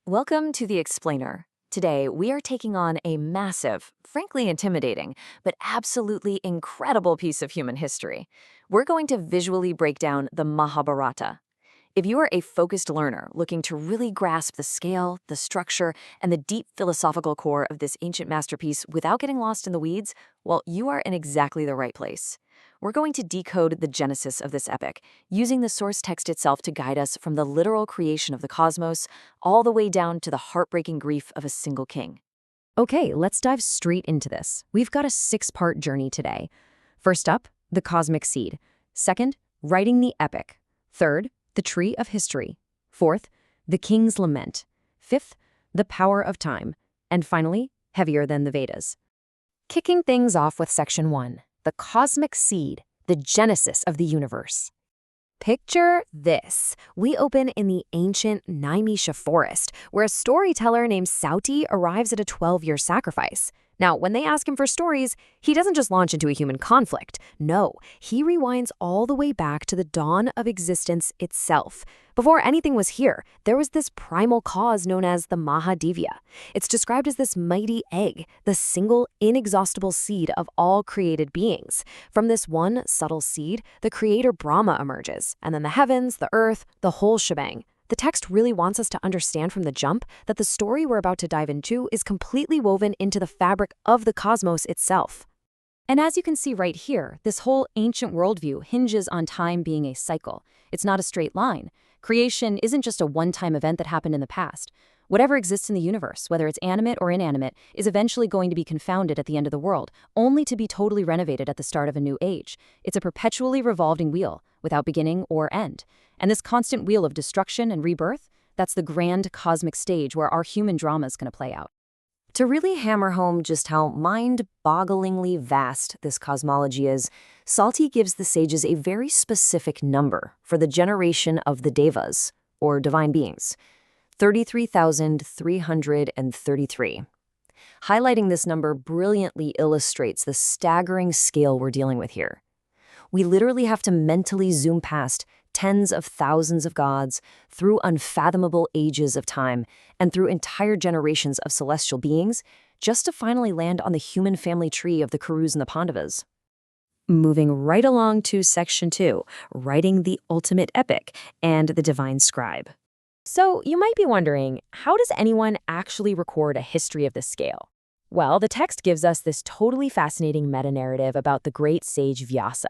Welcome to The Explainer. Today, we are taking on a massive, frankly intimidating, but absolutely incredible piece of human history. We're going to visually break down the Mahabharata. If you are a focused learner looking to really grasp the scale, the structure, and the deep philosophical core of this ancient masterpiece without getting lost in the weeds, well, you are in exactly the right place. We're going to decode the genesis of this epic, using the source text itself to guide us from the literal creation of the cosmos all the way down to the heartbreaking grief of a single king. Okay, let's dive straight into this. We've got a 6-part journey today. First up, the cosmic seed. Second, writing the epic. Third, the tree of history. Fourth, the king's lament. Fifth, the power of time. And finally, heavier than the Vedas. Kicking things off with Section 1. The cosmic seed, the genesis of the universe. Picture this. We open in the ancient Nimesha forest, where a storyteller named Sauti arrives at a 12-year sacrifice. Now, when they ask him for stories, he doesn't just launch into a human conflict. No, he rewinds all the way back to the dawn of existence itself. Before anything was here, there was this primal cause known as the Mahadevya. It's described as this mighty egg, the single, inexhaustible seed of all created beings. From this one subtle seed, the creator Brahma emerges, and then the heavens, the earth, the whole shebang. The text really wants us to understand from the jump that the story we're about to dive into is completely woven into the fabric of the cosmos itself. And as you can see right here, this whole ancient worldview hinges on time being a cycle. It's not a straight line. Creation isn't just a one-time event that happened in the past. Whatever exists in the universe, whether it's animate or inanimate, is eventually going to be confounded at the end of the world, only to be totally renovated at the start of a new age. It's a perpetually revolving wheel, without beginning or end. And this constant wheel of destruction and rebirth, that's the grand cosmic stage where our human drama is going to play out. To really hammer home just how mind-bogglingly vast this cosmology is, Sauti gives the sages a very specific number for the generation of the devas, or divine beings. 33,333. Highlighting this number brilliantly illustrates the staggering scale we're dealing with here. We literally have to mentally zoom past tens of thousands of gods, through unfathomable ages of time, and through entire generations of celestial beings, just to finally land on the human family tree of the Kurus and the Pandavas. Moving right along to Section 2, writing the ultimate epic and the divine scribe. So you might be wondering, how does anyone actually record a history of this scale? Well, the text gives us this totally fascinating meta-narrative about the great sage Vyasa.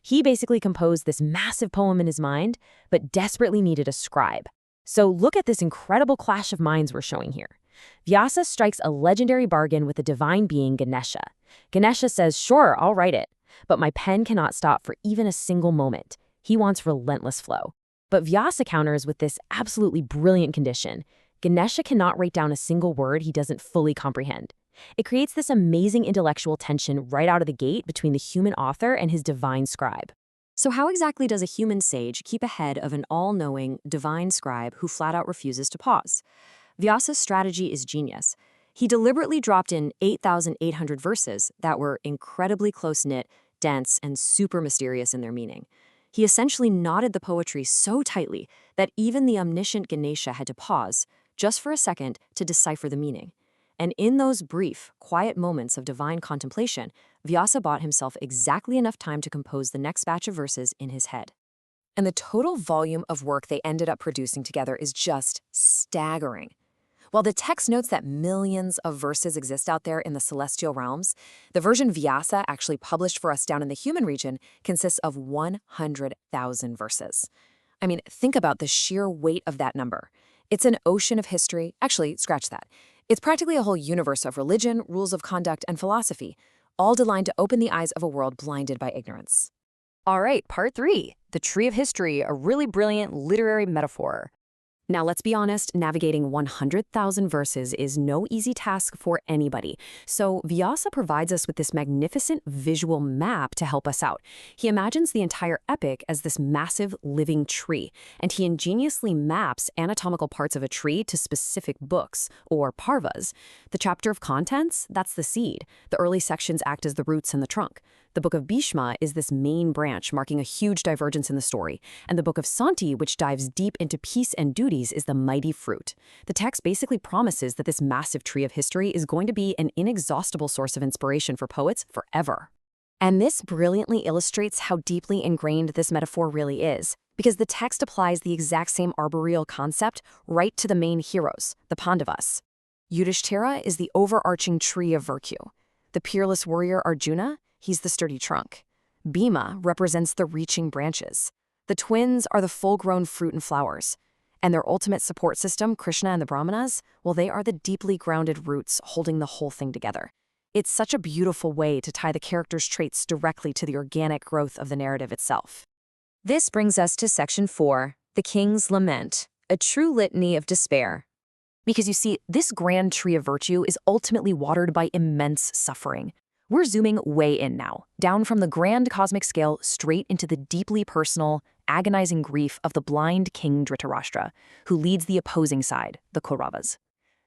He basically composed this massive poem in his mind, but desperately needed a scribe. So look at this incredible clash of minds we're showing here. Vyasa strikes a legendary bargain with the divine being Ganesa. Ganesa says, sure, I'll write it, but my pen cannot stop for even a single moment. He wants relentless flow. But Vyasa counters with this absolutely brilliant condition. Ganesa cannot write down a single word he doesn't fully comprehend. It creates this amazing intellectual tension right out of the gate between the human author and his divine scribe. So how exactly does a human sage keep ahead of an all-knowing divine scribe who flat-out refuses to pause? Vyasa's strategy is genius. He deliberately dropped in 8,800 verses that were incredibly close-knit, dense, and super mysterious in their meaning. He essentially knotted the poetry so tightly that even the omniscient Ganesa had to pause, just for a second, to decipher the meaning. And in those brief, quiet moments of divine contemplation, Vyasa bought himself exactly enough time to compose the next batch of verses in his head. And the total volume of work they ended up producing together is just staggering. While the text notes that millions of verses exist out there in the celestial realms, the version Vyasa actually published for us down in the human region consists of 100,000 verses. I mean, think about the sheer weight of that number. It's an ocean of history. Actually, scratch that. It's practically a whole universe of religion, rules of conduct, and philosophy, all designed to open the eyes of a world blinded by ignorance. All right, part 3, the tree of history, a really brilliant literary metaphor. Now, let's be honest, navigating 100,000 verses is no easy task for anybody. So Vyasa provides us with this magnificent visual map to help us out. He imagines the entire epic as this massive living tree, and he ingeniously maps anatomical parts of a tree to specific books, or parvas. The chapter of contents, that's the seed. The early sections act as the roots and the trunk. The Book of Bhishma is this main branch marking a huge divergence in the story, and the Book of Sauti, which dives deep into peace and duties, is the mighty fruit. The text basically promises that this massive tree of history is going to be an inexhaustible source of inspiration for poets forever. And this brilliantly illustrates how deeply ingrained this metaphor really is, because the text applies the exact same arboreal concept right to the main heroes, the Pandavas. Yudhishthira is the overarching tree of virtue. The peerless warrior Arjuna, he's the sturdy trunk. Bhima represents the reaching branches. The twins are the full-grown fruit and flowers. And their ultimate support system, Krishna and the Brahmanas, well, they are the deeply grounded roots holding the whole thing together. It's such a beautiful way to tie the characters' traits directly to the organic growth of the narrative itself. This brings us to Section 4, The King's Lament, a true litany of despair. Because you see, this grand tree of virtue is ultimately watered by immense suffering. We're zooming way in now, down from the grand cosmic scale straight into the deeply personal, agonizing grief of the blind king Dhritarashtra, who leads the opposing side, the Kauravas.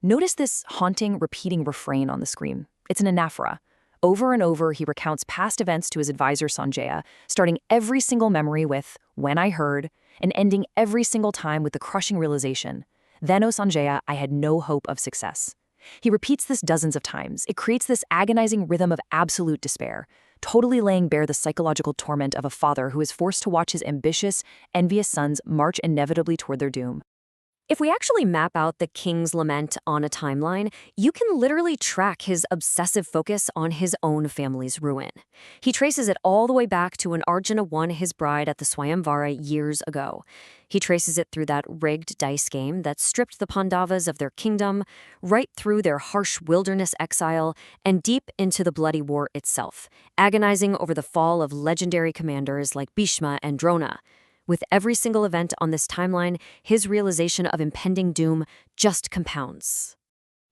Notice this haunting, repeating refrain on the screen. It's an anaphora. Over and over, he recounts past events to his advisor Sanjaya, starting every single memory with, "When I heard," and ending every single time with the crushing realization, "Then, O Sanjaya, I had no hope of success." He repeats this dozens of times. It creates this agonizing rhythm of absolute despair, totally laying bare the psychological torment of a father who is forced to watch his ambitious, envious sons march inevitably toward their doom. If we actually map out the King's Lament on a timeline, you can literally track his obsessive focus on his own family's ruin. He traces it all the way back to when Arjuna won his bride at the Swayamvara years ago. He traces it through that rigged dice game that stripped the Pandavas of their kingdom, right through their harsh wilderness exile, and deep into the bloody war itself, agonizing over the fall of legendary commanders like Bhishma and Drona. With every single event on this timeline, his realization of impending doom just compounds.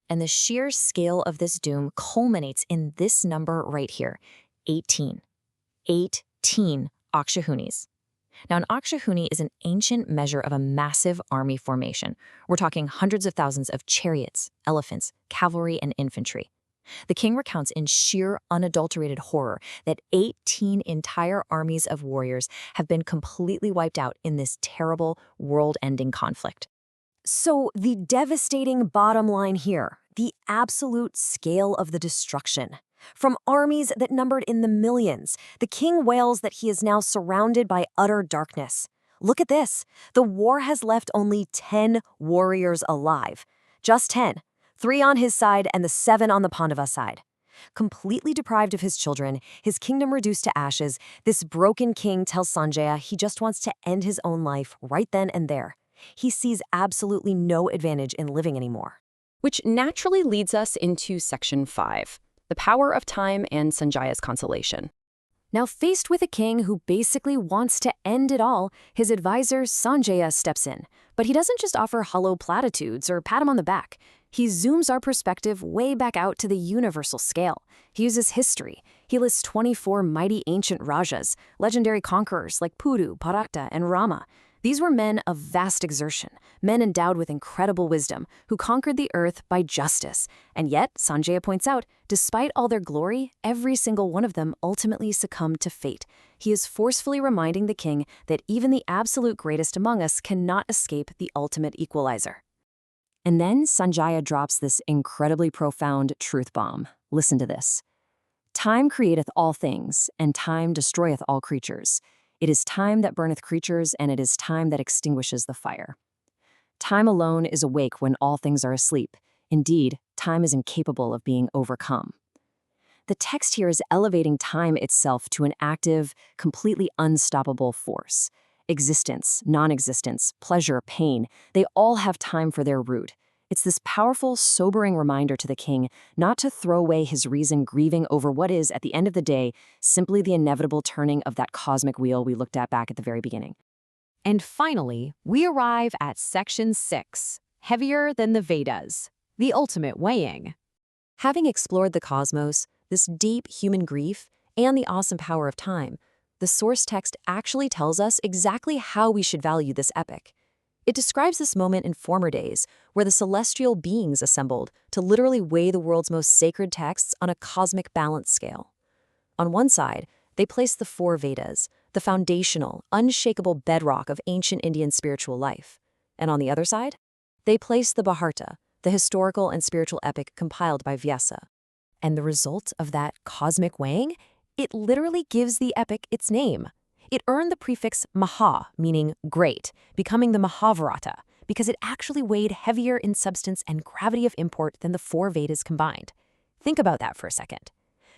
And the sheer scale of this doom culminates in this number right here, 18. 18 Akshahunis. Now, an Akshahuni is an ancient measure of a massive army formation. We're talking hundreds of thousands of chariots, elephants, cavalry, and infantry. The king recounts in sheer, unadulterated horror that 18 entire armies of warriors have been completely wiped out in this terrible, world-ending conflict. So the devastating bottom line here, the absolute scale of the destruction. From armies that numbered in the millions, the king wails that he is now surrounded by utter darkness. Look at this. The war has left only 10 warriors alive. Just 10. 3 on his side and the 7 on the Pandava side. Completely deprived of his children, his kingdom reduced to ashes, this broken king tells Sanjaya he just wants to end his own life right then and there. He sees absolutely no advantage in living anymore. Which naturally leads us into Section 5, the power of time and Sanjaya's consolation. Now, faced with a king who basically wants to end it all, his advisor Sanjaya steps in. But he doesn't just offer hollow platitudes or pat him on the back. He zooms our perspective way back out to the universal scale. He uses history. He lists 24 mighty ancient rajas, legendary conquerors like Puru, Bharata, and Rama. These were men of vast exertion, men endowed with incredible wisdom, who conquered the earth by justice. And yet, Sanjaya points out, despite all their glory, every single one of them ultimately succumbed to fate. He is forcefully reminding the king that even the absolute greatest among us cannot escape the ultimate equalizer. And then Sanjaya drops this incredibly profound truth bomb. Listen to this. Time createth all things, and time destroyeth all creatures. It is time that burneth creatures, and it is time that extinguishes the fire. Time alone is awake when all things are asleep. Indeed, time is incapable of being overcome. The text here is elevating time itself to an active, completely unstoppable force. Existence, non-existence, pleasure, pain, they all have time for their root. It's this powerful, sobering reminder to the king not to throw away his reason grieving over what is, at the end of the day, simply the inevitable turning of that cosmic wheel we looked at back at the very beginning. And finally, we arrive at Section 6, heavier than the Vedas, the ultimate weighing. Having explored the cosmos, this deep human grief, and the awesome power of time, the source text actually tells us exactly how we should value this epic. It describes this moment in former days, where the celestial beings assembled to literally weigh the world's most sacred texts on a cosmic balance scale. On one side, They place the four Vedas, the foundational, unshakable bedrock of ancient Indian spiritual life. And on the other side, they place the Bharata, the historical and spiritual epic compiled by Vyasa. And the result of that cosmic weighing? It literally gives the epic its name. It earned the prefix Maha, meaning great, becoming the Mahabharata, because it actually weighed heavier in substance and gravity of import than the four Vedas combined. Think about that for a second.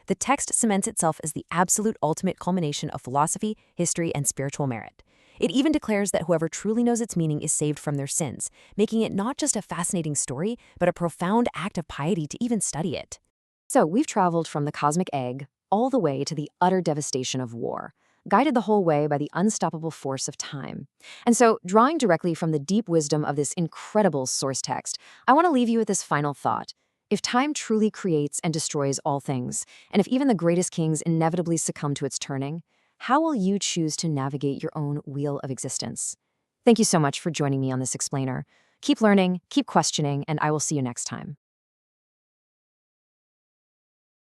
The text cements itself as the absolute ultimate culmination of philosophy, history, and spiritual merit. It even declares that whoever truly knows its meaning is saved from their sins, making it not just a fascinating story, but a profound act of piety to even study it. So we've traveled from the cosmic egg all the way to the utter devastation of war, guided the whole way by the unstoppable force of time. And so, drawing directly from the deep wisdom of this incredible source text, I want to leave you with this final thought. If time truly creates and destroys all things, and if even the greatest kings inevitably succumb to its turning, how will you choose to navigate your own wheel of existence? Thank you so much for joining me on this explainer. Keep learning, keep questioning, and I will see you next time.